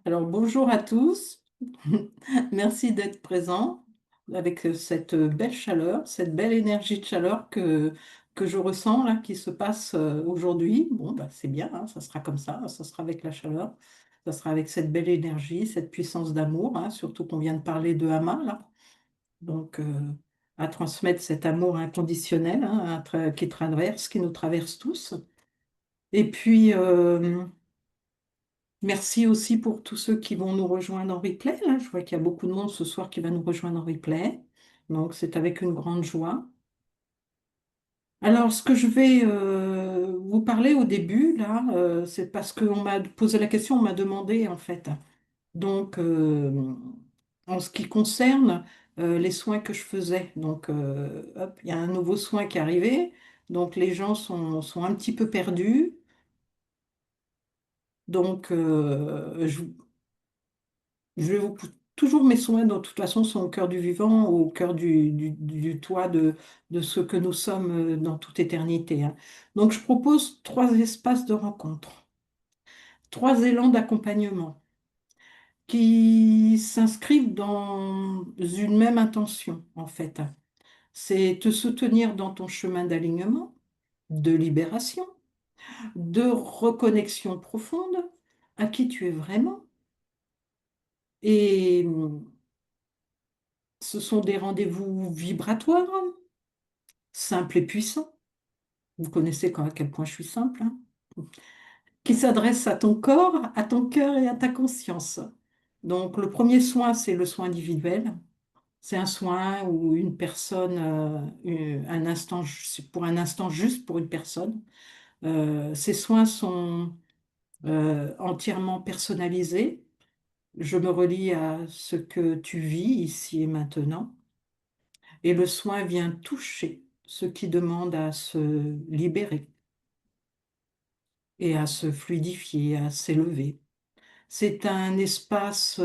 Alors bonjour à tous. Merci d'être présents avec cette belle chaleur, cette belle énergie de chaleur que je ressens là, qui se passe aujourd'hui. Bon, bah, c'est bien, hein, ça sera comme ça sera avec la chaleur, ça sera avec cette belle énergie, cette puissance d'amour, hein, surtout qu'on vient de parler de Hama là. Donc, à transmettre cet amour inconditionnel, hein, qui nous traverse tous. Et puis, merci aussi pour tous ceux qui vont nous rejoindre en replay, là. Je vois qu'il y a beaucoup de monde ce soir qui va nous rejoindre en replay. Donc, c'est avec une grande joie. Alors, ce que je vais vous parler au début, là, c'est parce qu'on m'a posé la question, on m'a demandé, en fait. Donc, en ce qui concerne les soins que je faisais. Donc, hop, il y a un nouveau soin qui est arrivé. Donc, les gens sont un petit peu perdus. Donc, je vais toujours mes soins, de toute façon, sont au cœur du vivant, au cœur du toit de ce que nous sommes dans toute éternité, hein. Donc, je propose trois espaces de rencontre, trois élans d'accompagnement qui s'inscrivent dans une même intention, en fait. C'est te soutenir dans ton chemin d'alignement, de libération, de reconnexion profonde à qui tu es vraiment. Et ce sont des rendez-vous vibratoires, simples et puissants. Vous connaissez à quel point je suis simple, hein, qui s'adressent à ton corps, à ton cœur et à ta conscience. Donc, le premier soin, c'est le soin individuel. C'est un soin où une personne, un instant, c'est pour un instant juste pour une personne. Ces soins sont entièrement personnalisés. Je me relie à ce que tu vis ici et maintenant. Et le soin vient toucher ce qui demande à se libérer et à se fluidifier, à s'élever. C'est un espace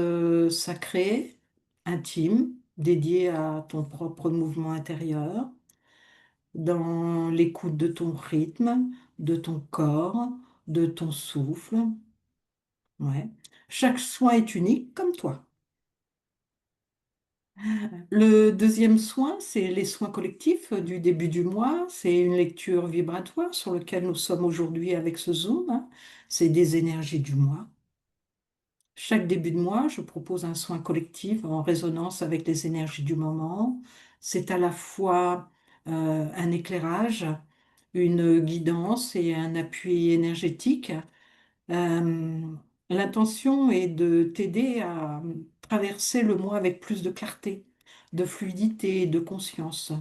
sacré, intime, dédié à ton propre mouvement intérieur, dans l'écoute de ton rythme, de ton corps, de ton souffle. Ouais. Chaque soin est unique comme toi. Le deuxième soin, c'est les soins collectifs du début du mois. C'est une lecture vibratoire sur laquelle nous sommes aujourd'hui avec ce Zoom, hein. C'est des énergies du mois. Chaque début de mois, je propose un soin collectif en résonance avec les énergies du moment. C'est à la fois un éclairage, une guidance et un appui énergétique. Euh, L'intention est de t'aider à traverser le mois avec plus de clarté, de fluidité et de conscience.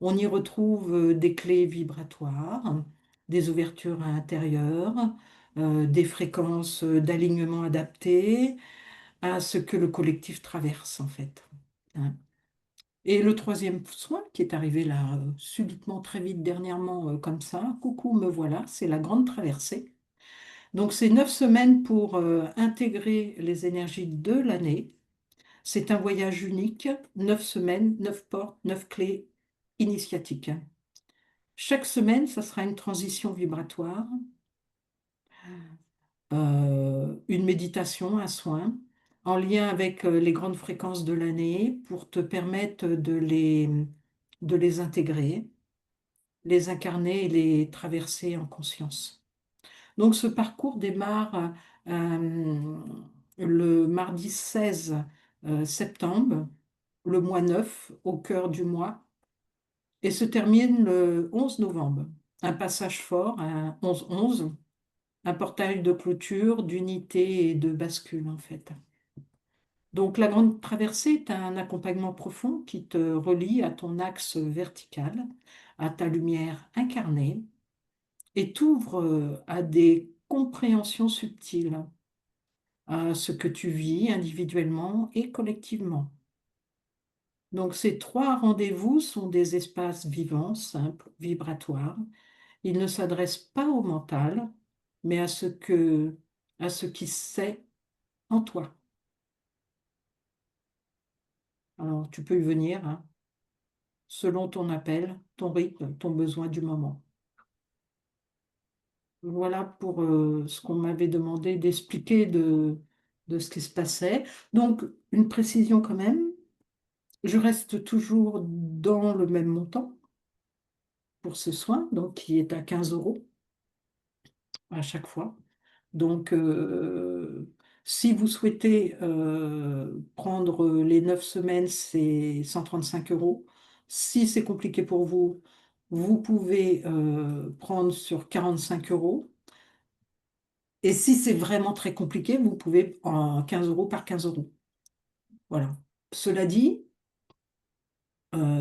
On y retrouve des clés vibratoires, des ouvertures intérieures, des fréquences d'alignement adaptées à ce que le collectif traverse en fait, hein. Et le troisième soin qui est arrivé là subitement très vite dernièrement comme ça, coucou me voilà, c'est la grande traversée. Donc c'est 9 semaines pour intégrer les énergies de l'année. C'est un voyage unique, 9 semaines, 9 portes, 9 clés initiatiques. Chaque semaine, ça sera une transition vibratoire, une méditation, un soin, en lien avec les grandes fréquences de l'année pour te permettre de les intégrer, les incarner et les traverser en conscience. Donc ce parcours démarre euh, le mardi 16 septembre, le mois 9, au cœur du mois, et se termine le 11 novembre. Un passage fort, un 11-11, un portail de clôture, d'unité et de bascule en fait. Donc la grande traversée est un accompagnement profond qui te relie à ton axe vertical, à ta lumière incarnée, et t'ouvre à des compréhensions subtiles, à ce que tu vis individuellement et collectivement. Donc ces trois rendez-vous sont des espaces vivants, simples, vibratoires. Ils ne s'adressent pas au mental, mais à ce qui sait en toi. Alors tu peux y venir, hein, selon ton appel, ton rythme, ton besoin du moment. Voilà pour ce qu'on m'avait demandé d'expliquer de ce qui se passait. Donc, une précision quand même, je reste toujours dans le même montant pour ce soin, donc qui est à 15 euros à chaque fois. Donc, si vous souhaitez prendre les 9 semaines, c'est 135 euros. Si c'est compliqué pour vous, vous pouvez prendre sur 45 euros. Et si c'est vraiment très compliqué, vous pouvez en 15 euros par 15 euros. Voilà. Cela dit,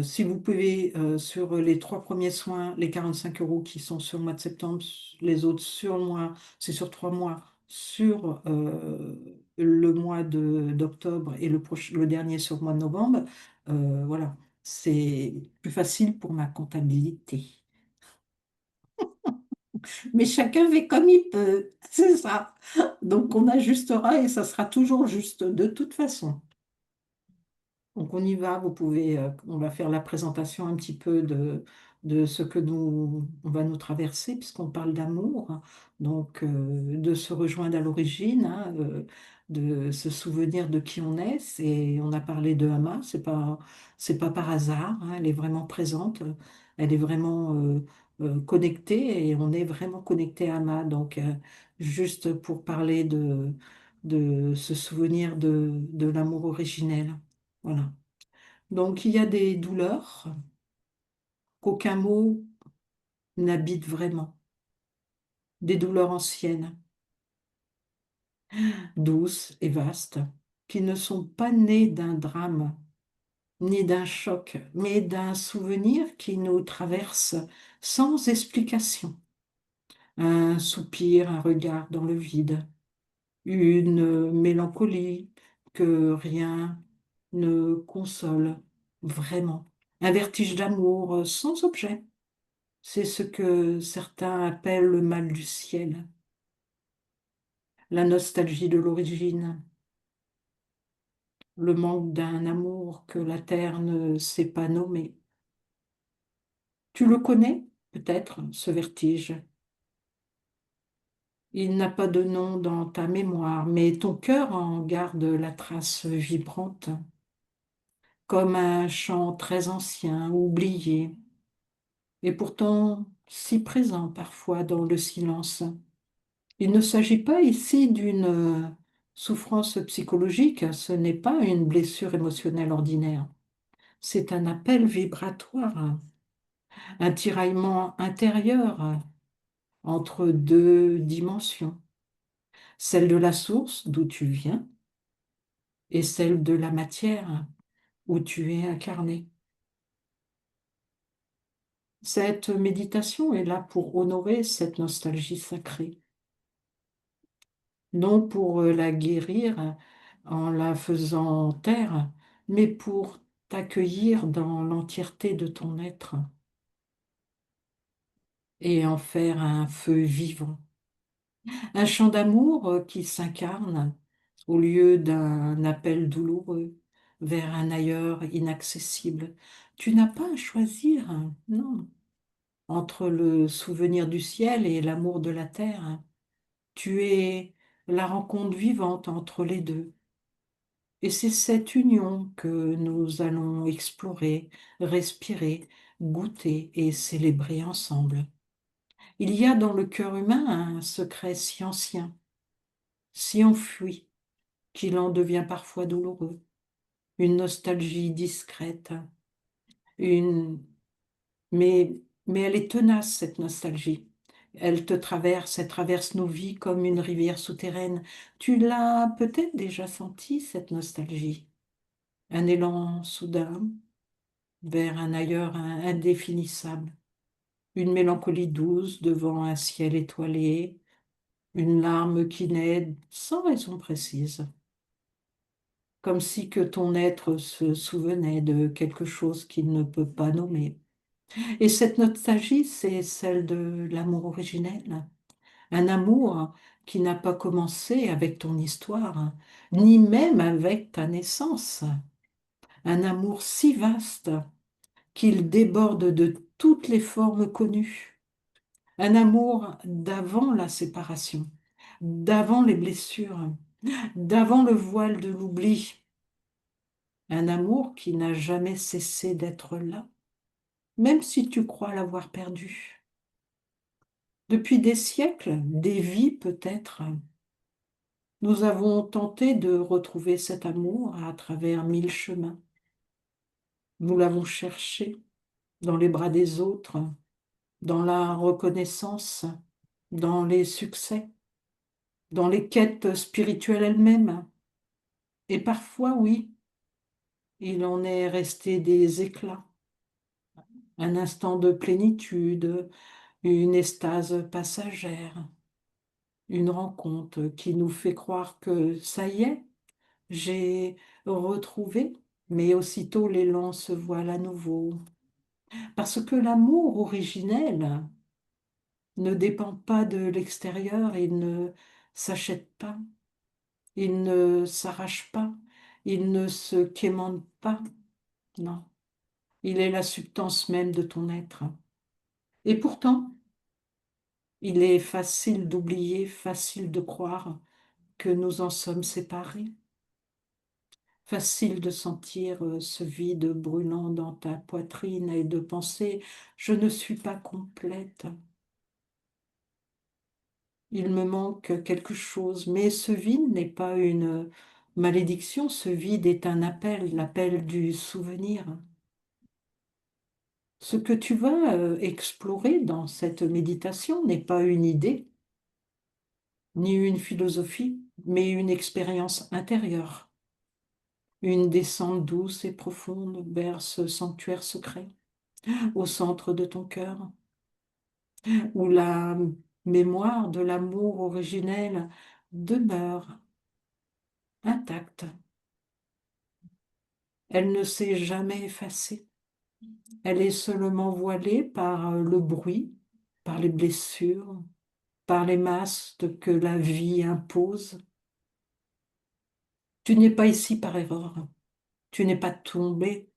si vous pouvez, sur les trois premiers soins, les 45 euros qui sont sur le mois de septembre, les autres sur le mois, c'est sur 3 mois, sur le mois d'octobre et le dernier sur le mois de novembre, voilà, c'est plus facile pour ma comptabilité. Mais chacun fait comme il peut, c'est ça. Donc on ajustera et ça sera toujours juste de toute façon. Donc on y va, vous pouvez, on va faire la présentation un petit peu de ce que on va nous traverser, puisqu'on parle d'amour, hein. Donc de se rejoindre à l'origine, hein, de se souvenir de qui on est. On a parlé de Hama, c'est pas par hasard, hein, elle est vraiment présente, elle est vraiment connectée et on est vraiment connecté à Hama. Donc juste pour parler de se souvenir de l'amour originel. Voilà. Donc, il y a des douleurs qu'aucun mot n'habite vraiment, des douleurs anciennes, douces et vastes, qui ne sont pas nées d'un drame ni d'un choc, mais d'un souvenir qui nous traverse sans explication. Un soupir, un regard dans le vide, une mélancolie que rien ne console vraiment, un vertige d'amour sans objet. C'est ce que certains appellent le mal du ciel, la nostalgie de l'origine, le manque d'un amour que la terre ne sait pas nommer. Tu le connais, peut-être, ce vertige. Il n'a pas de nom dans ta mémoire, mais ton cœur en garde la trace vibrante, comme un chant très ancien, oublié, et pourtant si présent parfois dans le silence. Il ne s'agit pas ici d'une souffrance psychologique, ce n'est pas une blessure émotionnelle ordinaire, c'est un appel vibratoire, un tiraillement intérieur entre deux dimensions, celle de la source d'où tu viens et celle de la matière où tu es incarné. Cette méditation est là pour honorer cette nostalgie sacrée, non pour la guérir en la faisant taire, mais pour t'accueillir dans l'entièreté de ton être et en faire un feu vivant, un chant d'amour qui s'incarne au lieu d'un appel douloureux vers un ailleurs inaccessible. Tu n'as pas à choisir, hein, non, entre le souvenir du ciel et l'amour de la terre, hein. Tu es la rencontre vivante entre les deux. Et c'est cette union que nous allons explorer, respirer, goûter et célébrer ensemble. Il y a dans le cœur humain un secret si ancien, si enfoui, qu'il en devient parfois douloureux, une nostalgie discrète, une... mais elle est tenace, cette nostalgie. Elle traverse nos vies comme une rivière souterraine. Tu l'as peut-être déjà senti, cette nostalgie. Un élan soudain, vers un ailleurs indéfinissable, une mélancolie douce devant un ciel étoilé, une larme qui naît sans raison précise, comme si que ton être se souvenait de quelque chose qu'il ne peut pas nommer. Et cette nostalgie, c'est celle de l'amour originel, un amour qui n'a pas commencé avec ton histoire, ni même avec ta naissance, un amour si vaste qu'il déborde de toutes les formes connues. Un amour d'avant la séparation, d'avant les blessures, d'avant le voile de l'oubli, un amour qui n'a jamais cessé d'être là, même si tu crois l'avoir perdu. Depuis des siècles, des vies peut-être, nous avons tenté de retrouver cet amour à travers mille chemins. Nous l'avons cherché dans les bras des autres, dans la reconnaissance, dans les succès, dans les quêtes spirituelles elles-mêmes. Et parfois, oui, il en est resté des éclats, un instant de plénitude, une extase passagère, une rencontre qui nous fait croire que ça y est, j'ai retrouvé, mais aussitôt l'élan se voile à nouveau. Parce que l'amour originel ne dépend pas de l'extérieur, il ne s'achète pas, il ne s'arrache pas, il ne se quémande pas, non. Il est la substance même de ton être. Et pourtant, il est facile d'oublier, facile de croire que nous en sommes séparés. Facile de sentir ce vide brûlant dans ta poitrine et de penser, je ne suis pas complète. Il me manque quelque chose, mais ce vide n'est pas une malédiction, ce vide est un appel, l'appel du souvenir. Ce que tu vas explorer dans cette méditation n'est pas une idée, ni une philosophie, mais une expérience intérieure, une descente douce et profonde vers ce sanctuaire secret, au centre de ton cœur, où la mémoire de l'amour originel demeure intacte. Elle ne s'est jamais effacée. Elle est seulement voilée par le bruit, par les blessures, par les masques que la vie impose. Tu n'es pas ici par erreur. Tu n'es pas tombé.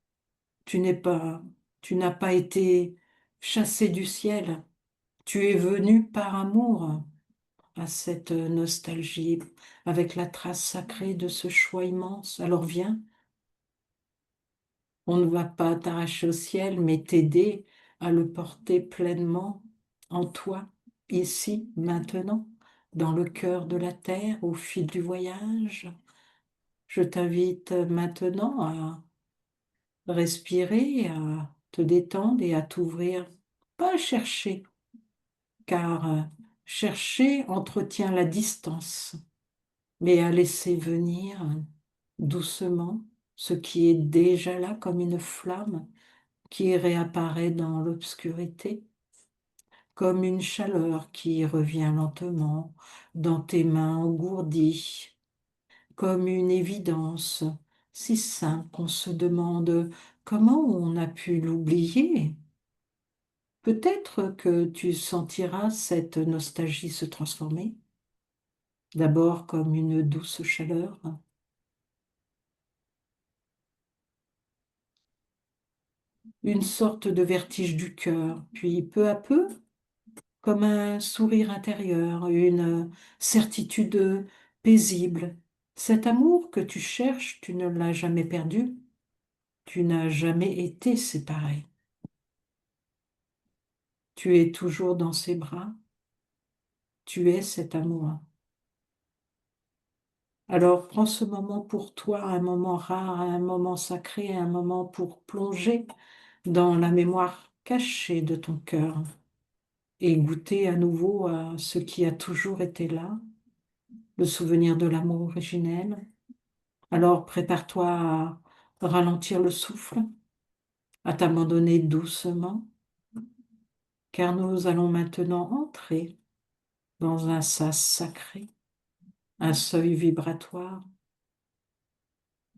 Tu n'es pas, tu n'as pas été chassé du ciel. Tu es venu par amour à cette nostalgie, avec la trace sacrée de ce choix immense. Alors viens, on ne va pas t'arracher au ciel, mais t'aider à le porter pleinement en toi, ici, maintenant, dans le cœur de la terre, au fil du voyage. Je t'invite maintenant à respirer, à te détendre et à t'ouvrir, pas à chercher, car chercher entretient la distance, mais à laisser venir doucement ce qui est déjà là comme une flamme qui réapparaît dans l'obscurité, comme une chaleur qui revient lentement dans tes mains engourdies, comme une évidence si simple qu'on se demande comment on a pu l'oublier. Peut-être que tu sentiras cette nostalgie se transformer, d'abord comme une douce chaleur, une sorte de vertige du cœur, puis peu à peu, comme un sourire intérieur, une certitude paisible. Cet amour que tu cherches, tu ne l'as jamais perdu, tu n'as jamais été séparé. Tu es toujours dans ses bras, tu es cet amour. Alors prends ce moment pour toi, un moment rare, un moment sacré, un moment pour plonger dans la mémoire cachée de ton cœur et goûter à nouveau à ce qui a toujours été là, le souvenir de l'amour originel. Alors prépare-toi à ralentir le souffle, à t'abandonner doucement, car nous allons maintenant entrer dans un sas sacré, un seuil vibratoire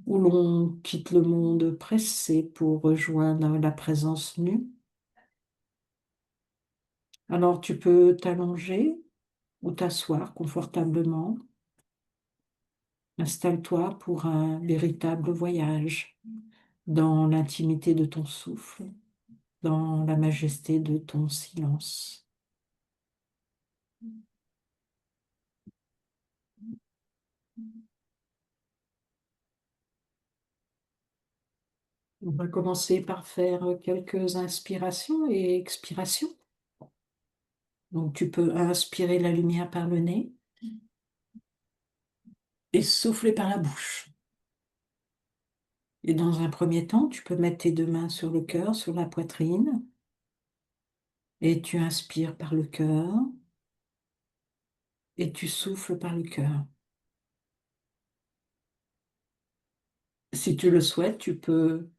où l'on quitte le monde pressé pour rejoindre la présence nue. Alors tu peux t'allonger ou t'asseoir confortablement. Installe-toi pour un véritable voyage dans l'intimité de ton souffle, dans la majesté de ton silence. On va commencer par faire quelques inspirations et expirations. Donc tu peux inspirer la lumière par le nez et souffler par la bouche. Et dans un premier temps, tu peux mettre tes deux mains sur le cœur, sur la poitrine, et tu inspires par le cœur et tu souffles par le cœur. Si tu le souhaites, tu peux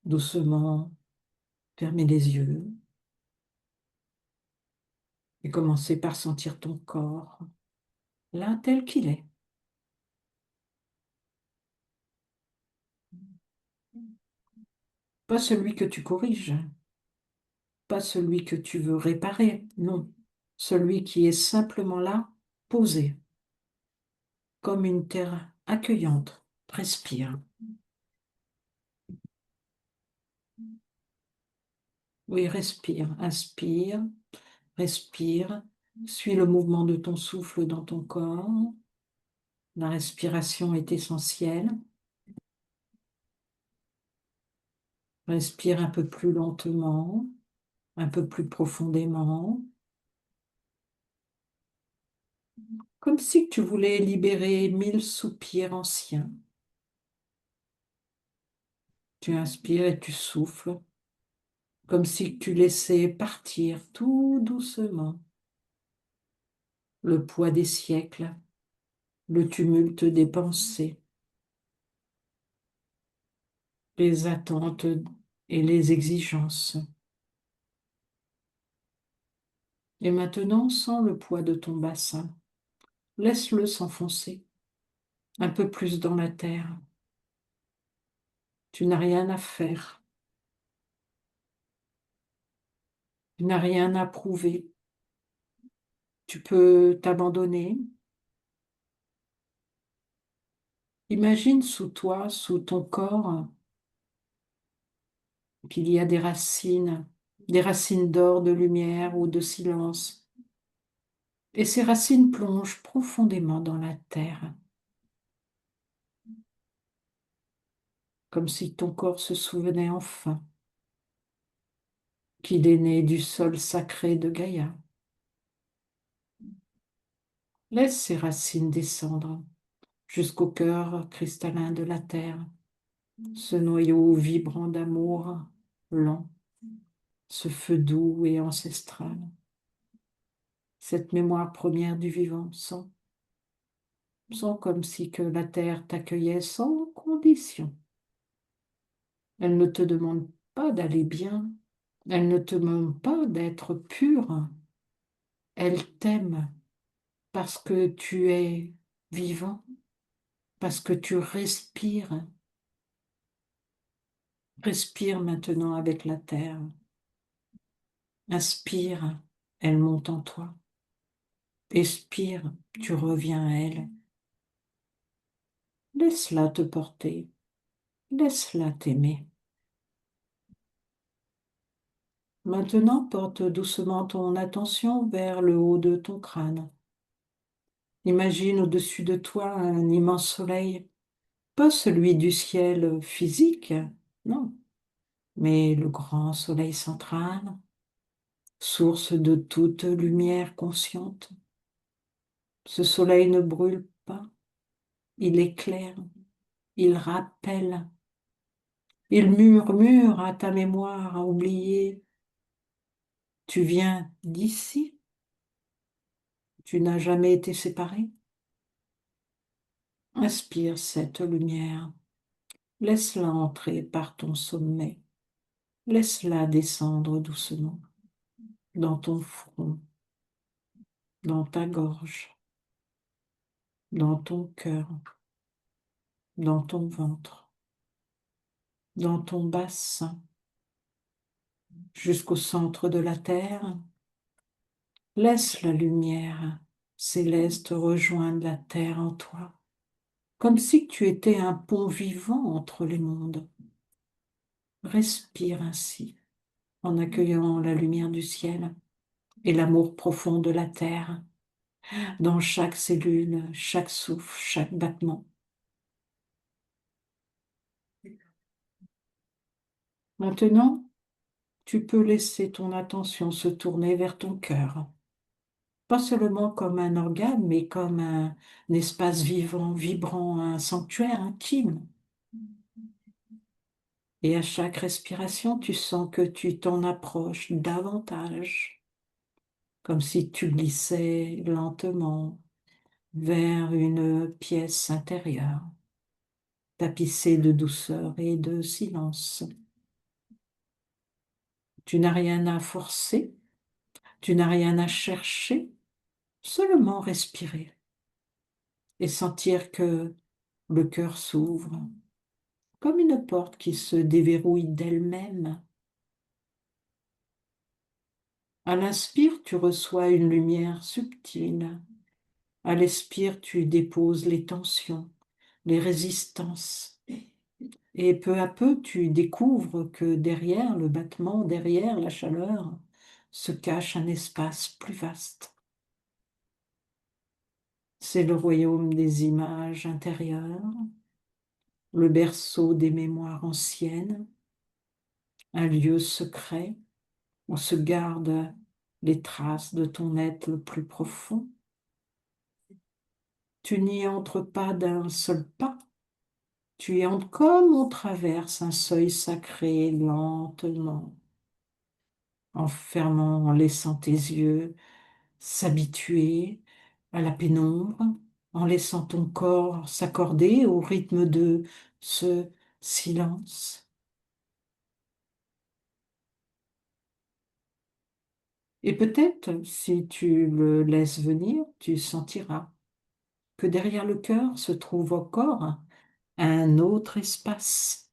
doucement fermer les yeux et commencer par sentir ton corps là tel qu'il est. Pas celui que tu corriges, pas celui que tu veux réparer, non. Celui qui est simplement là, posé, comme une terre accueillante. Respire. Oui, respire. Inspire, respire. Suis le mouvement de ton souffle dans ton corps. La respiration est essentielle. Respire un peu plus lentement, un peu plus profondément, comme si tu voulais libérer 1000 soupirs anciens. Tu inspires et tu souffles, comme si tu laissais partir tout doucement le poids des siècles, le tumulte des pensées, les attentes et les exigences. Et maintenant, sens le poids de ton bassin. Laisse-le s'enfoncer un peu plus dans la terre. Tu n'as rien à faire. Tu n'as rien à prouver. Tu peux t'abandonner. Imagine sous toi, sous ton corps, qu'il y a des racines d'or, de lumière ou de silence. Et ces racines plongent profondément dans la terre, comme si ton corps se souvenait enfin qu'il est né du sol sacré de Gaïa. Laisse ces racines descendre jusqu'au cœur cristallin de la terre, ce noyau vibrant d'amour lent, ce feu doux et ancestral, cette mémoire première du vivant. Sens comme si que la terre t'accueillait sans condition. Elle ne te demande pas d'aller bien, elle ne te demande pas d'être pur, elle t'aime parce que tu es vivant, parce que tu respires. Respire maintenant avec la terre. Inspire, elle monte en toi. Expire, tu reviens à elle. Laisse-la te porter, laisse-la t'aimer. Maintenant, porte doucement ton attention vers le haut de ton crâne. Imagine au-dessus de toi un immense soleil, pas celui du ciel physique, non, mais le grand soleil central, source de toute lumière consciente. Ce soleil ne brûle pas, il éclaire, il rappelle, il murmure à ta mémoire à oublier. Tu viens d'ici, tu n'as jamais été séparé. Inspire cette lumière, laisse-la entrer par ton sommet, laisse-la descendre doucement dans ton front, dans ta gorge, dans ton cœur, dans ton ventre, dans ton bassin, jusqu'au centre de la terre. Laisse la lumière céleste rejoindre la terre en toi, comme si tu étais un pont vivant entre les mondes. Respire ainsi, en accueillant la lumière du ciel et l'amour profond de la terre. dans chaque cellule, chaque souffle, chaque battement. Maintenant, tu peux laisser ton attention se tourner vers ton cœur, pas seulement comme un organe, mais comme un espace vivant, vibrant, un sanctuaire intime. Et à chaque respiration, tu sens que tu t'en approches davantage, comme si tu glissais lentement vers une pièce intérieure, tapissée de douceur et de silence. Tu n'as rien à forcer, tu n'as rien à chercher, seulement respirer et sentir que le cœur s'ouvre, comme une porte qui se déverrouille d'elle-même. À l'inspire, tu reçois une lumière subtile. À l'expire, tu déposes les tensions, les résistances. Et peu à peu, tu découvres que derrière le battement, derrière la chaleur, se cache un espace plus vaste. C'est le royaume des images intérieures, le berceau des mémoires anciennes, un lieu secret où se gardent les traces de ton être le plus profond. Tu n'y entres pas d'un seul pas, tu y entres comme on traverse un seuil sacré lentement, en fermant, en laissant tes yeux s'habituer à la pénombre, en laissant ton corps s'accorder au rythme de ce silence. Et peut-être, si tu le laisses venir, tu sentiras que derrière le cœur se trouve encore un autre espace,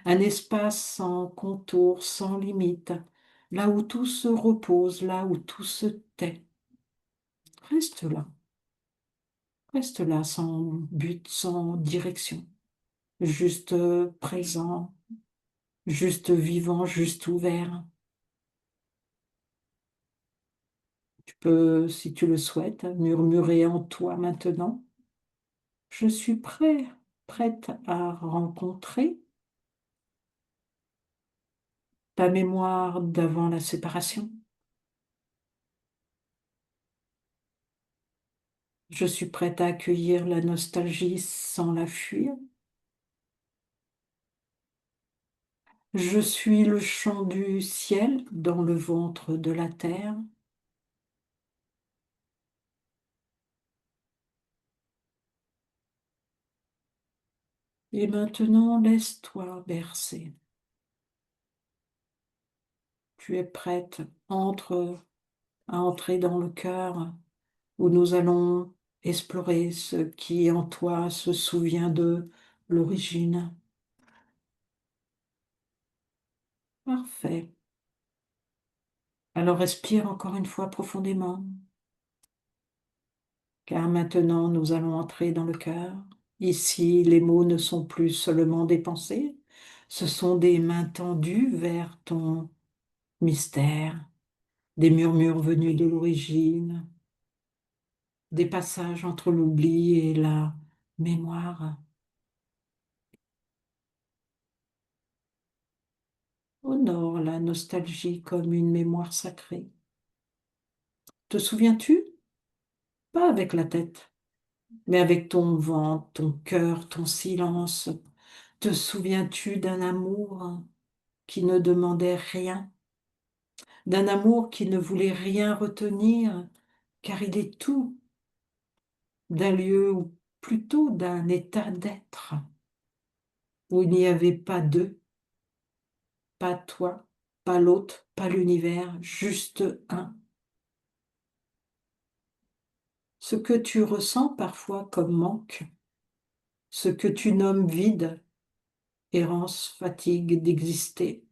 un espace sans contour, sans limite, là où tout se repose, là où tout se tait. Reste là, reste là sans but, sans direction, juste présent, juste vivant, juste ouvert. Tu peux, si tu le souhaites, murmurer en toi maintenant. Je suis prêt, prête à rencontrer ta mémoire d'avant la séparation. Je suis prête à accueillir la nostalgie sans la fuir. Je suis le chant du ciel dans le ventre de la terre. Et maintenant, laisse-toi bercer. Tu es prête, entre, à entrer dans le cœur où nous allons explorer ce qui en toi se souvient de l'origine. Parfait. Alors respire encore une fois profondément, car maintenant nous allons entrer dans le cœur. Ici, les mots ne sont plus seulement des pensées, ce sont des mains tendues vers ton mystère, des murmures venus de l'origine, des passages entre l'oubli et la mémoire. Honore la nostalgie comme une mémoire sacrée. Te souviens-tu? Pas avec la tête, mais avec ton ventre, ton cœur, ton silence. Te souviens-tu d'un amour qui ne demandait rien, d'un amour qui ne voulait rien retenir, car il est tout, d'un lieu ou plutôt d'un état d'être, où il n'y avait pas deux, pas toi, pas l'autre, pas l'univers, juste un. Ce que tu ressens parfois comme manque, ce que tu nommes vide, errance, fatigue d'exister,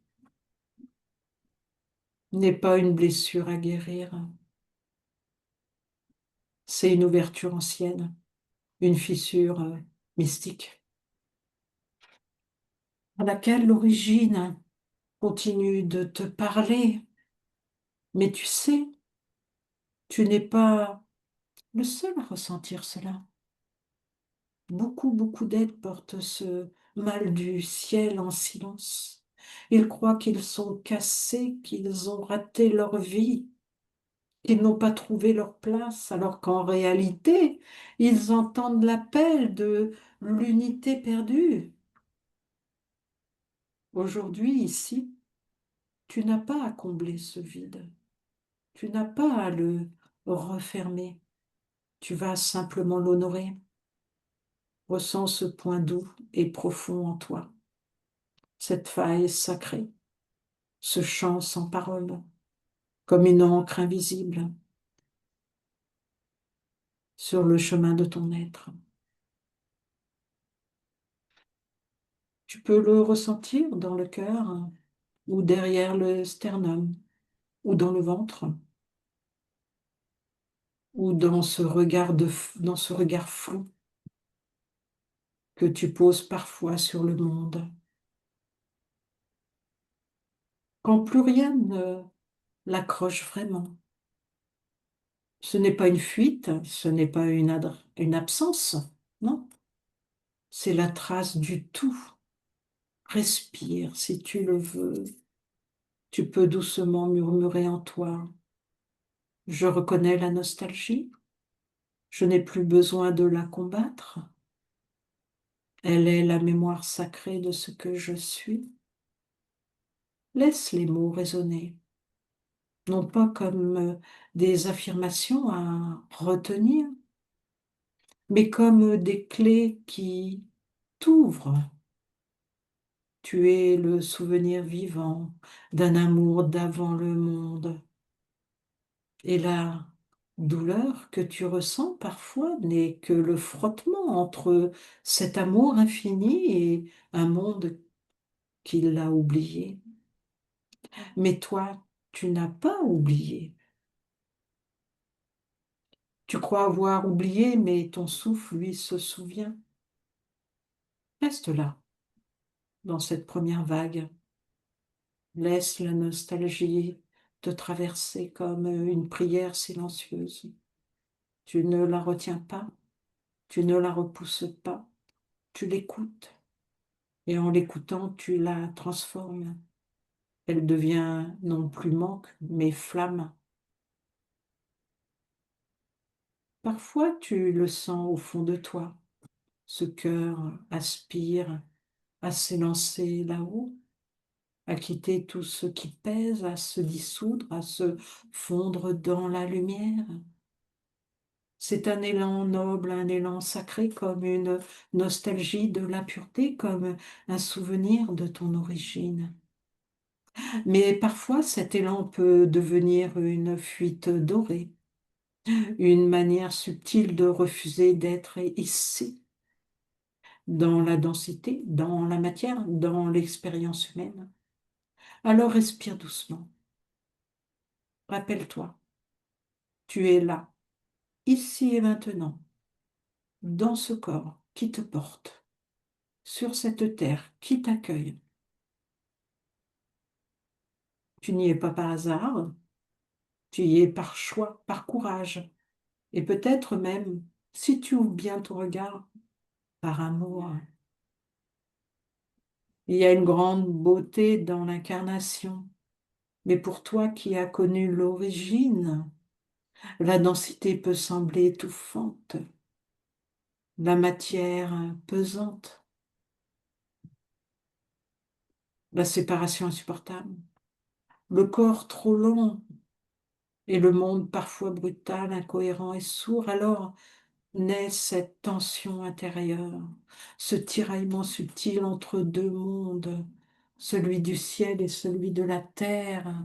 n'est pas une blessure à guérir, c'est une ouverture ancienne, une fissure mystique, à laquelle l'origine continue de te parler. Mais tu sais, tu n'es pas le seul à ressentir cela. Beaucoup, beaucoup d'êtres portent ce mal du ciel en silence. Ils croient qu'ils sont cassés, qu'ils ont raté leur vie, qu'ils n'ont pas trouvé leur place, alors qu'en réalité, ils entendent l'appel de l'unité perdue. Aujourd'hui, ici, tu n'as pas à combler ce vide, tu n'as pas à le refermer, tu vas simplement l'honorer. Ressens ce point doux et profond en toi, cette faille sacrée, ce chant sans parole, comme une encre invisible sur le chemin de ton être. Tu peux le ressentir dans le cœur ou derrière le sternum ou dans le ventre ou dans ce dans ce regard flou que tu poses parfois sur le monde. Quand plus rien ne l'accroche vraiment. Ce n'est pas une fuite, ce n'est pas une absence, non, c'est la trace du tout. Respire si tu le veux. Tu peux doucement murmurer en toi. Je reconnais la nostalgie. Je n'ai plus besoin de la combattre. Elle est la mémoire sacrée de ce que je suis. Laisse les mots résonner, non pas comme des affirmations à retenir, mais comme des clés qui t'ouvrent. Tu es le souvenir vivant d'un amour d'avant le monde. Et la douleur que tu ressens parfois n'est que le frottement entre cet amour infini et un monde qui l'a oublié. Mais toi, tu n'as pas oublié. Tu crois avoir oublié, mais ton souffle, lui, se souvient. Reste là, dans cette première vague. Laisse la nostalgie te traverser comme une prière silencieuse. Tu ne la retiens pas, tu ne la repousses pas, tu l'écoutes. Et en l'écoutant, tu la transformes. Elle devient non plus manque, mais flamme. Parfois, tu le sens au fond de toi. Ce cœur aspire à s'élancer là-haut, à quitter tout ce qui pèse, à se dissoudre, à se fondre dans la lumière. C'est un élan noble, un élan sacré, comme une nostalgie de la pureté, comme un souvenir de ton origine. Mais parfois, cet élan peut devenir une fuite dorée, une manière subtile de refuser d'être ici, dans la densité, dans la matière, dans l'expérience humaine. Alors respire doucement. Rappelle-toi, tu es là, ici et maintenant, dans ce corps qui te porte, sur cette terre qui t'accueille. Tu n'y es pas par hasard, tu y es par choix, par courage, et peut-être même, si tu ouvres bien ton regard, par amour. Il y a une grande beauté dans l'incarnation, mais pour toi qui as connu l'origine, la densité peut sembler étouffante, la matière pesante, la séparation insupportable, le corps trop long et le monde parfois brutal, incohérent et sourd. Alors naît cette tension intérieure, ce tiraillement subtil entre deux mondes, celui du ciel et celui de la terre,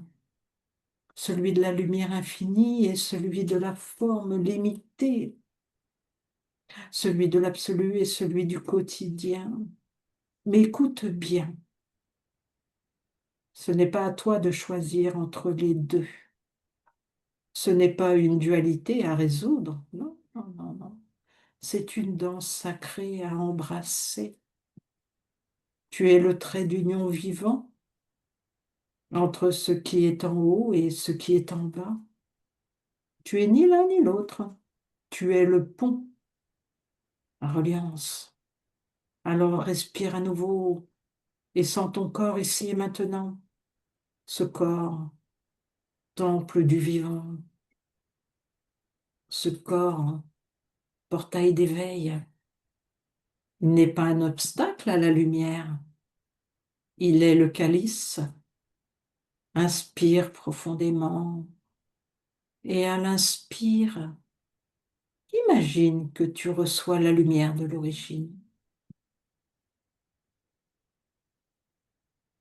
celui de la lumière infinie et celui de la forme limitée, celui de l'absolu et celui du quotidien. Mais écoute bien, ce n'est pas à toi de choisir entre les deux. Ce n'est pas une dualité à résoudre, non, non, non, non. C'est une danse sacrée à embrasser. Tu es le trait d'union vivant entre ce qui est en haut et ce qui est en bas. Tu es ni l'un ni l'autre. Tu es le pont, la reliance. Alors respire à nouveau et sens ton corps ici et maintenant. Ce corps, temple du vivant. Ce corps, portail d'éveil. Il n'est pas un obstacle à la lumière. Il est le calice. Inspire profondément et à l'inspire, imagine que tu reçois la lumière de l'origine.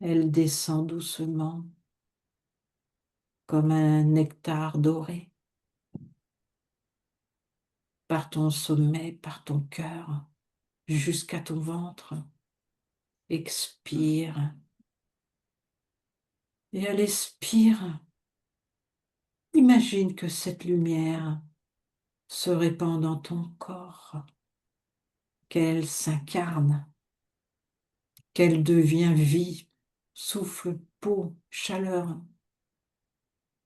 Elle descend doucement comme un nectar doré par ton sommet, par ton cœur, jusqu'à ton ventre. Expire et à l'expire, imagine que cette lumière se répand dans ton corps, qu'elle s'incarne, qu'elle devient vie, souffle, peau, chaleur.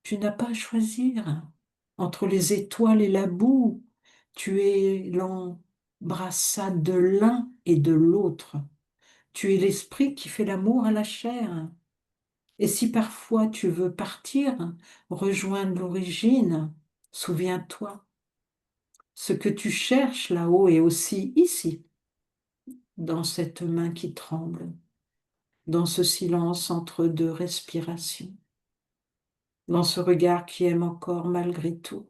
Tu n'as pas à choisir entre les étoiles et la boue. Tu es l'embrassade de l'un et de l'autre. Tu es l'esprit qui fait l'amour à la chair. Et si parfois tu veux partir, rejoindre l'origine, souviens-toi, ce que tu cherches là-haut est aussi ici, dans cette main qui tremble, dans ce silence entre deux respirations, dans ce regard qui aime encore malgré tout.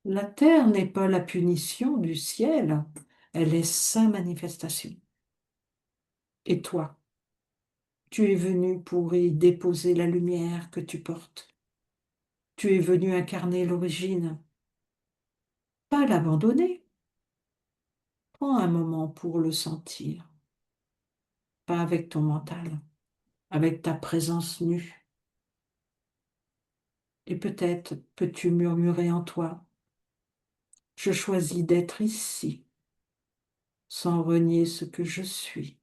La terre n'est pas la punition du ciel, elle est sa manifestation. Et toi, tu es venu pour y déposer la lumière que tu portes. Tu es venu incarner l'origine, pas l'abandonner. Prends un moment pour le sentir, pas avec ton mental, avec ta présence nue. Et peut-être peux-tu murmurer en toi, je choisis d'être ici, sans renier ce que je suis.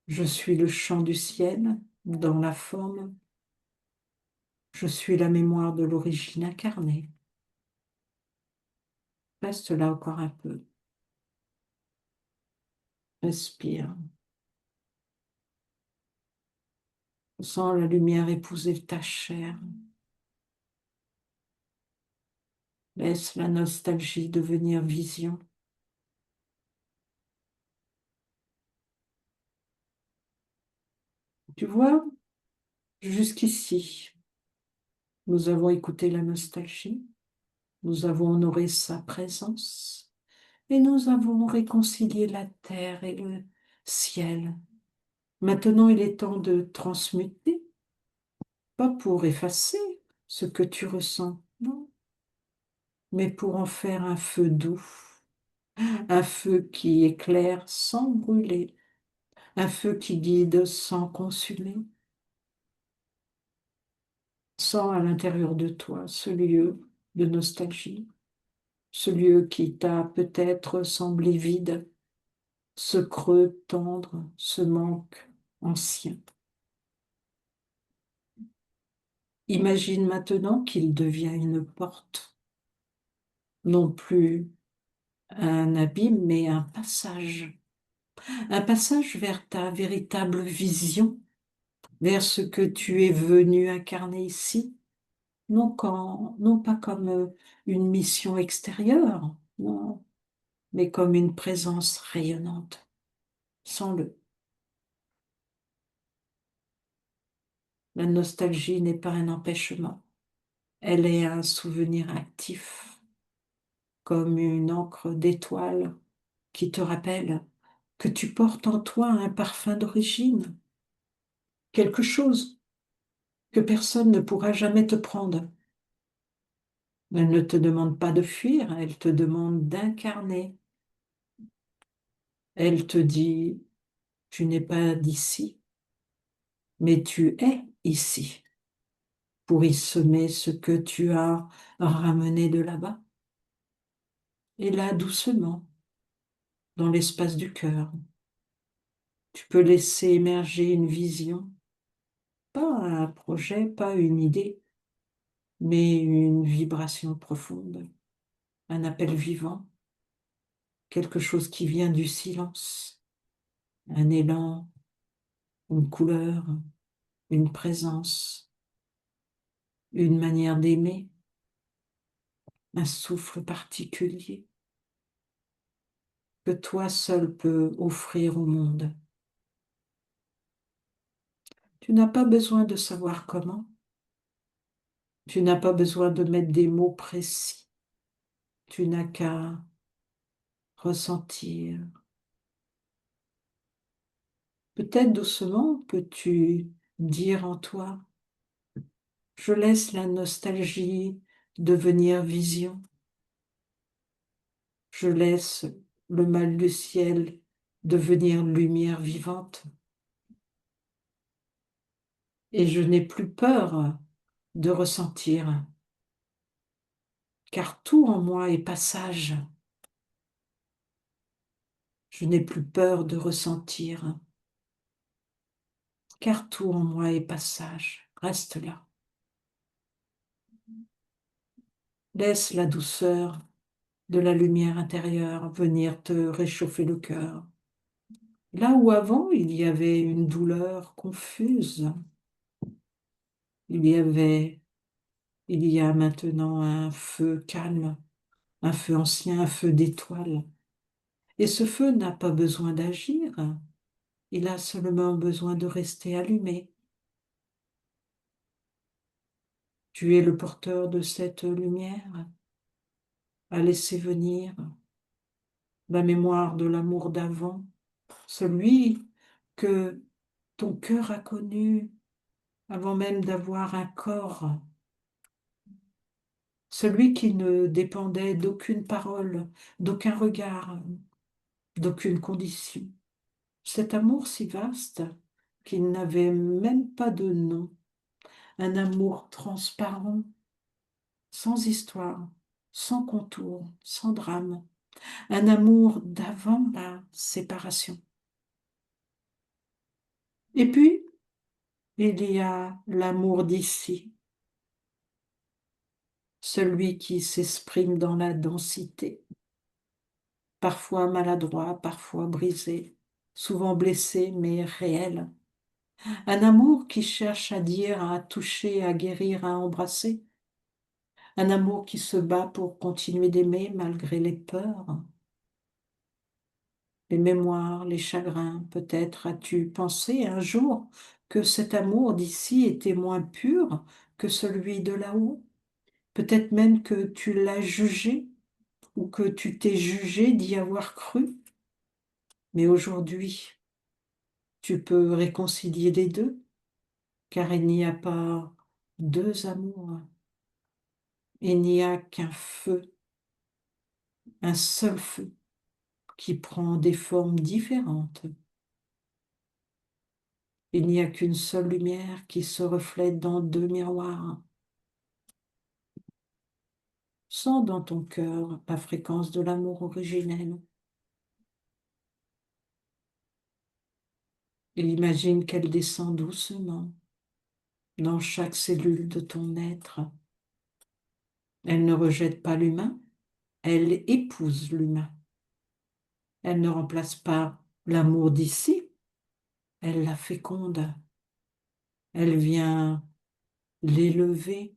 Je suis le chant du ciel dans la forme. Je suis la mémoire de l'origine incarnée. Reste là encore un peu. Respire. Sens la lumière épouser ta chair. Laisse la nostalgie devenir vision. Tu vois, jusqu'ici, nous avons écouté la nostalgie, nous avons honoré sa présence et nous avons réconcilié la terre et le ciel. Maintenant, il est temps de transmuter, pas pour effacer ce que tu ressens, non, mais pour en faire un feu doux, un feu qui éclaire sans brûler, un feu qui guide sans consumer. Sens à l'intérieur de toi ce lieu de nostalgie, ce lieu qui t'a peut-être semblé vide, ce creux tendre, ce manque ancien. Imagine maintenant qu'il devient une porte, non plus un abîme, mais un passage vers ta véritable vision, vers ce que tu es venu incarner ici, non pas comme une mission extérieure, non, mais comme une présence rayonnante. Sens-le. La nostalgie n'est pas un empêchement, elle est un souvenir actif, comme une encre d'étoile qui te rappelle que tu portes en toi un parfum d'origine, quelque chose que personne ne pourra jamais te prendre. Elle ne te demande pas de fuir, elle te demande d'incarner. Elle te dit, tu n'es pas d'ici, mais tu es ici pour y semer ce que tu as ramené de là-bas. Et là, doucement, dans l'espace du cœur, tu peux laisser émerger une vision, pas un projet, pas une idée, mais une vibration profonde, un appel vivant, quelque chose qui vient du silence, un élan, une couleur, une présence, une manière d'aimer, un souffle particulier que toi seul peux offrir au monde. Tu n'as pas besoin de savoir comment, tu n'as pas besoin de mettre des mots précis, tu n'as qu'à ressentir. Peut-être doucement peux-tu dire en toi, je laisse la nostalgie devenir vision, je laisse le mal du ciel devenir lumière vivante, et je n'ai plus peur de ressentir, car tout en moi est passage. Je n'ai plus peur de ressentir, car tout en moi est passage. Reste là. Laisse la douceur de la lumière intérieure venir te réchauffer le cœur. Là où avant il y avait une douleur confuse, il y avait, il y a maintenant un feu calme, un feu ancien, un feu d'étoile. Et ce feu n'a pas besoin d'agir, il a seulement besoin de rester allumé. Tu es le porteur de cette lumière à laisser venir la mémoire de l'amour d'avant, celui que ton cœur a connu avant même d'avoir un corps, celui qui ne dépendait d'aucune parole, d'aucun regard, d'aucune condition. Cet amour si vaste qu'il n'avait même pas de nom, un amour transparent, sans histoire, sans contour, sans drame, un amour d'avant la séparation. Et puis, il y a l'amour d'ici, celui qui s'exprime dans la densité, parfois maladroit, parfois brisé, souvent blessé, mais réel. Un amour qui cherche à dire, à toucher, à guérir, à embrasser. Un amour qui se bat pour continuer d'aimer malgré les peurs, les mémoires, les chagrins. Peut-être as-tu pensé un jour que cet amour d'ici était moins pur que celui de là-haut. Peut-être même que tu l'as jugé ou que tu t'es jugé d'y avoir cru. Mais aujourd'hui, tu peux réconcilier les deux, car il n'y a pas deux amours. Il n'y a qu'un feu, un seul feu, qui prend des formes différentes. Il n'y a qu'une seule lumière qui se reflète dans deux miroirs. Sens dans ton cœur la fréquence de l'amour originel et imagine qu'elle descend doucement dans chaque cellule de ton être. Elle ne rejette pas l'humain, elle épouse l'humain. Elle ne remplace pas l'amour d'ici, elle la féconde. Elle vient l'élever,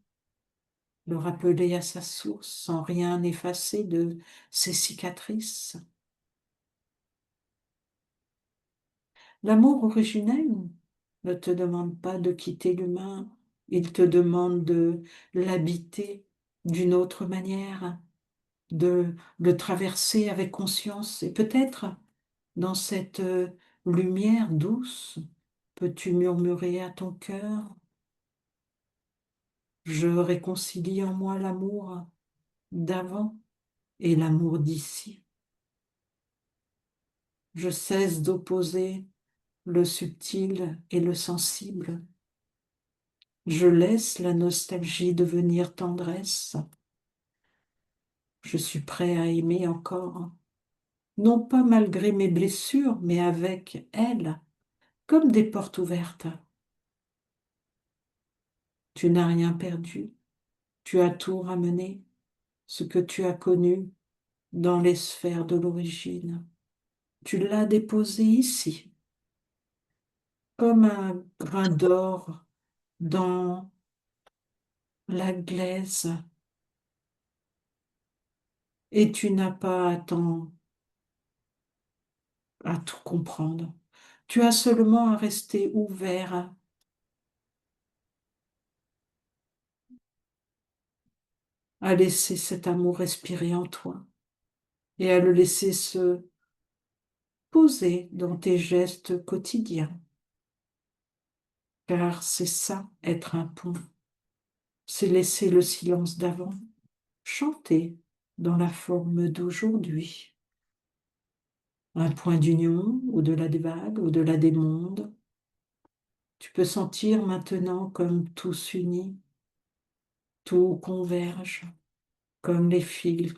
le rappeler à sa source sans rien effacer de ses cicatrices. L'amour originel ne te demande pas de quitter l'humain, il te demande de l'habiter d'une autre manière, de le traverser avec conscience. Et peut-être dans cette lumière douce, peux-tu murmurer à ton cœur, je réconcilie en moi l'amour d'avant et l'amour d'ici. Je cesse d'opposer le subtil et le sensible. Je laisse la nostalgie devenir tendresse. Je suis prêt à aimer encore, non pas malgré mes blessures, mais avec elle, comme des portes ouvertes. Tu n'as rien perdu. Tu as tout ramené, ce que tu as connu dans les sphères de l'origine. Tu l'as déposé ici, comme un grain d'or dans la glaise, et tu n'as pas à tout comprendre. Tu as seulement à rester ouvert, à laisser cet amour respirer en toi et à le laisser se poser dans tes gestes quotidiens. Car c'est ça, être un pont. C'est laisser le silence d'avant chanter dans la forme d'aujourd'hui. Un point d'union au-delà des vagues, au-delà des mondes. Tu peux sentir maintenant comme tout s'unit, tout converge, comme les fils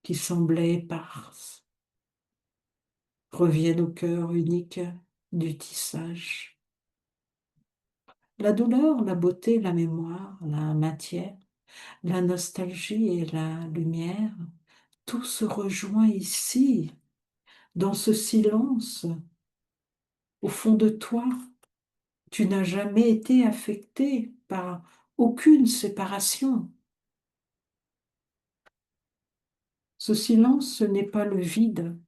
qui semblaient épars reviennent au cœur unique du tissage. La douleur, la beauté, la mémoire, la matière, la nostalgie et la lumière, tout se rejoint ici, dans ce silence, au fond de toi. Tu n'as jamais été affecté par aucune séparation. Ce silence, ce n'est pas le vide,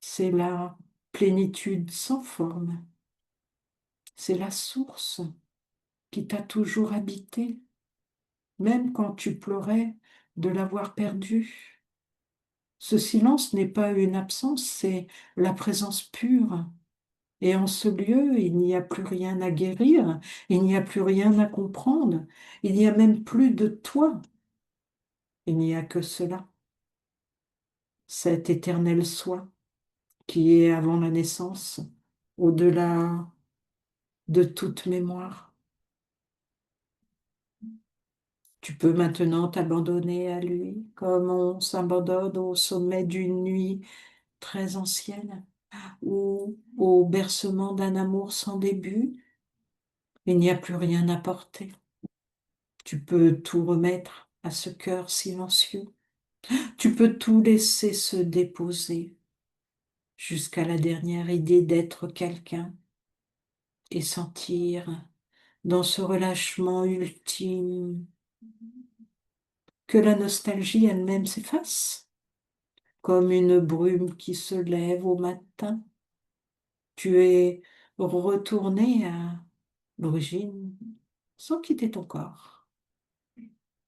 c'est la plénitude sans forme, c'est la source qui t'a toujours habité, même quand tu pleurais de l'avoir perdu. Ce silence n'est pas une absence, c'est la présence pure. Et en ce lieu, il n'y a plus rien à guérir, il n'y a plus rien à comprendre, il n'y a même plus de toi, il n'y a que cela, cet éternel soi qui est avant la naissance, au-delà de toute mémoire. Tu peux maintenant t'abandonner à lui comme on s'abandonne au sommet d'une nuit très ancienne ou au bercement d'un amour sans début. Il n'y a plus rien à porter. Tu peux tout remettre à ce cœur silencieux. Tu peux tout laisser se déposer jusqu'à la dernière idée d'être quelqu'un et sentir dans ce relâchement ultime que la nostalgie elle-même s'efface, comme une brume qui se lève au matin. Tu es retourné à l'origine sans quitter ton corps.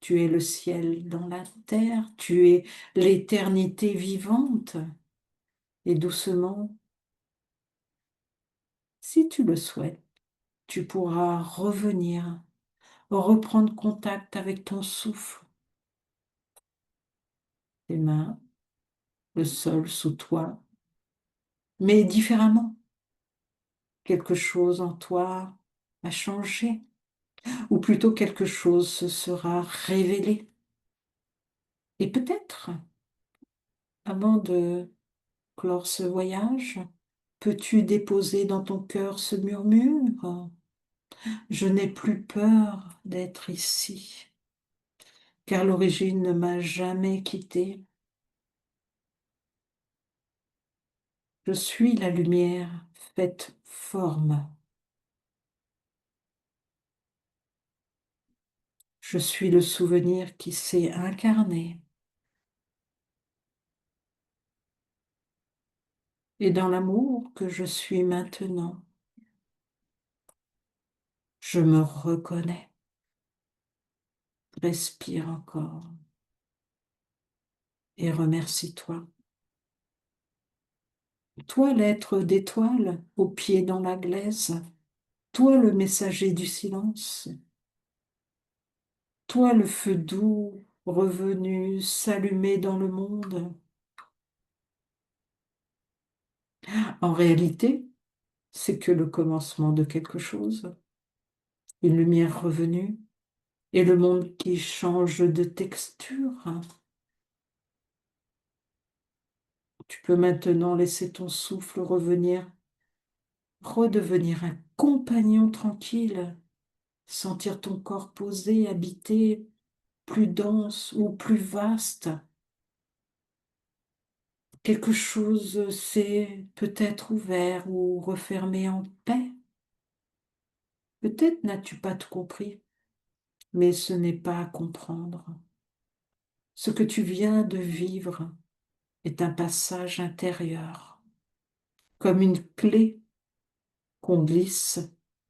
Tu es le ciel dans la terre, tu es l'éternité vivante. Et doucement, si tu le souhaites, tu pourras revenir, reprendre contact avec ton souffle, tes mains, le sol sous toi, mais différemment. Quelque chose en toi a changé, ou plutôt quelque chose se sera révélé. Et peut-être, avant de clore ce voyage, peux-tu déposer dans ton cœur ce murmure? Je n'ai plus peur d'être ici, car l'origine ne m'a jamais quitté. Je suis la lumière faite forme. Je suis le souvenir qui s'est incarné. Et dans l'amour que je suis maintenant, je me reconnais. Respire encore et remercie-toi. Toi, l'être d'étoile au pied dans la glaise, toi le messager du silence, toi le feu doux revenu s'allumer dans le monde. En réalité, c'est que le commencement de quelque chose, une lumière revenue et le monde qui change de texture. Tu peux maintenant laisser ton souffle revenir, redevenir un compagnon tranquille sentir ton corps posé, habité, plus dense ou plus vaste. Quelque chose s'est peut-être ouvert ou refermé en paix. Peut-être n'as-tu pas tout compris, mais ce n'est pas à comprendre. Ce que tu viens de vivre est un passage intérieur, comme une clé qu'on glisse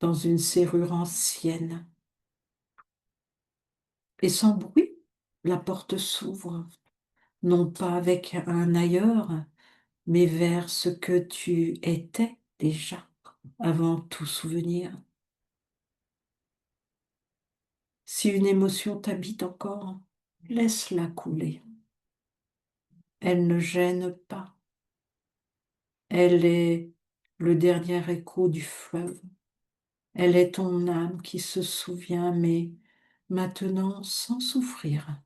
dans une serrure ancienne. Et sans bruit, la porte s'ouvre, non pas avec un ailleurs, mais vers ce que tu étais déjà, avant tout souvenir. Si une émotion t'habite encore, laisse-la couler. Elle ne gêne pas. Elle est le dernier écho du fleuve. Elle est ton âme qui se souvient, mais maintenant sans souffrir.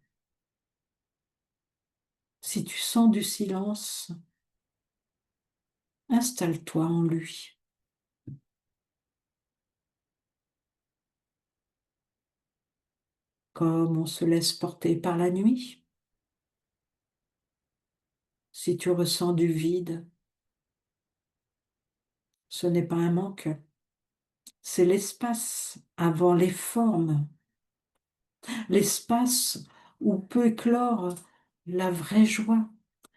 Si tu sens du silence, installe-toi en lui. Comme on se laisse porter par la nuit. Si tu ressens du vide, ce n'est pas un manque, c'est l'espace avant les formes, l'espace où peut éclore la vraie joie,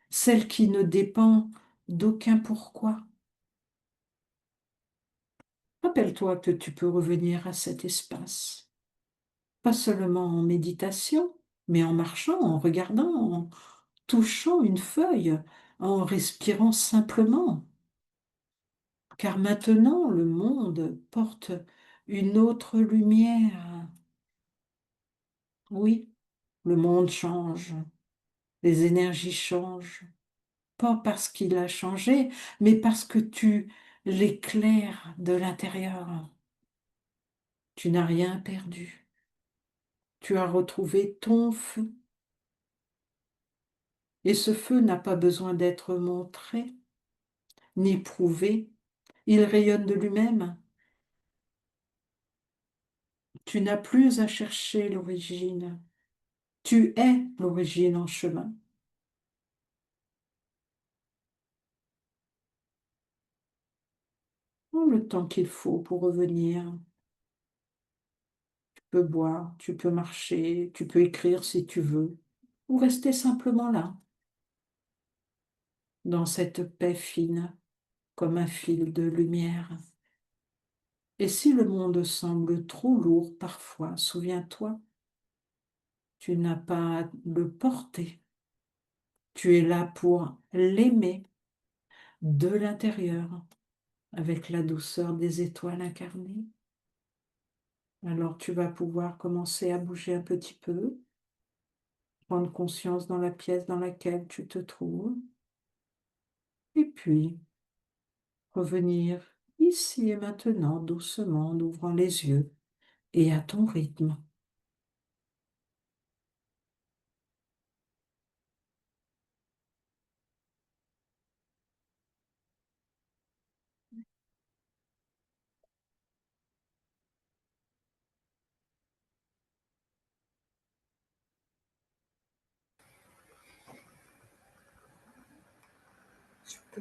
celle qui ne dépend d'aucun pourquoi. Rappelle-toi que tu peux revenir à cet espace, pas seulement en méditation, mais en marchant, en regardant, en touchant une feuille, en respirant simplement. Car maintenant le monde porte une autre lumière. Oui, le monde change, les énergies changent, pas parce qu'il a changé, mais parce que tu l'éclaires de l'intérieur. Tu n'as rien perdu. Tu as retrouvé ton feu. Et ce feu n'a pas besoin d'être montré, ni prouvé. Il rayonne de lui-même. Tu n'as plus à chercher l'origine. Tu es l'origine en chemin. Prends le temps qu'il faut pour revenir. Tu peux boire, tu peux marcher, tu peux écrire si tu veux, ou rester simplement là, dans cette paix fine, comme un fil de lumière. Et si le monde semble trop lourd parfois, souviens-toi, tu n'as pas à le porter. Tu es là pour l'aimer de l'intérieur, avec la douceur des étoiles incarnées. Alors tu vas pouvoir commencer à bouger un petit peu, prendre conscience dans la pièce dans laquelle tu te trouves, et puis revenir ici et maintenant doucement en ouvrant les yeux et à ton rythme.